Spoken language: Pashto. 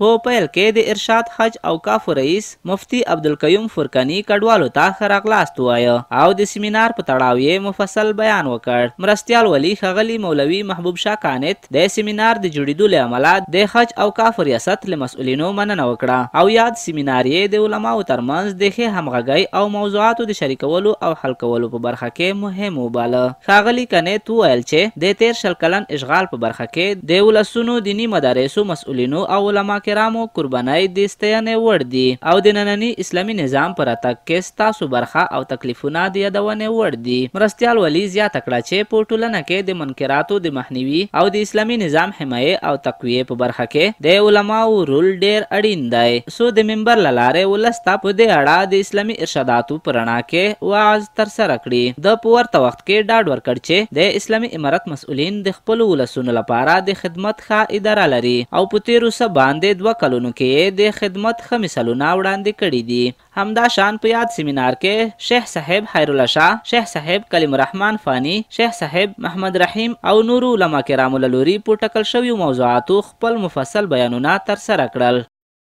په پیل کې د ارشاد حج اوقافو رئیس مفتی عبدالقیوم فرقانی کډوالو ته ښه راغلاست ووایه او د سیمینار په تړاو یې مفصل بیان وکړ. مرستیال ولی ښاغلي مولوي محبوب شاه کانت د سیمینار د جوړېدو له امله د حج اوقافو ریاست له مسؤلینو مننه وکړه او یاد سیمینار یې د علماو ترمنځ د ښې همغږۍ او موضوعاتو د شریکولو او حل کولو په برخه کې مهم وباله. ښاغلي کانت وویل چې د تیر شل کلن اشغال په برخه کې د ولسونو دیني مدارسو مسؤلینو او علما کرامو قربانۍ د ستاینې وړ دي او د ننني اسلامي نظام په راتګ کې ستاسو برخه او تکلیفونه د یادونې وړ دي. مرستیال ولی زیاته کړه چې په ټولنه کې د منکراتو د مخنیوي او د اسلامي نظام حمایې او تقویې په برخه کې د علماو رول ډیر اړین دی. سو د منبر له لارې ولس ته په دې اړه د اسلامي ارشاداتو په رڼا کې وعظ ترسره کړي. د په ورته وخت کې ډاډ ورکړ چې د اسلامي امارت مسؤلین د خپلو ولسونو لپاره د خدمت ښه اداره لري او په تیرو څه باندې 2 کلونو کې د خدمت ښه مثالونه وړاندې کړي دي. همدا شان په یاد سیمینار کې شیخ صاحب خیرالله شاه، شیخ صاحب کلیم الرحمن فانی، شیخ صاحب محمد رحیم او نورو علما کرامو له لوري په ټاکل شویو موضوعاتو خپل مفصل بیانونه ترسره کړل.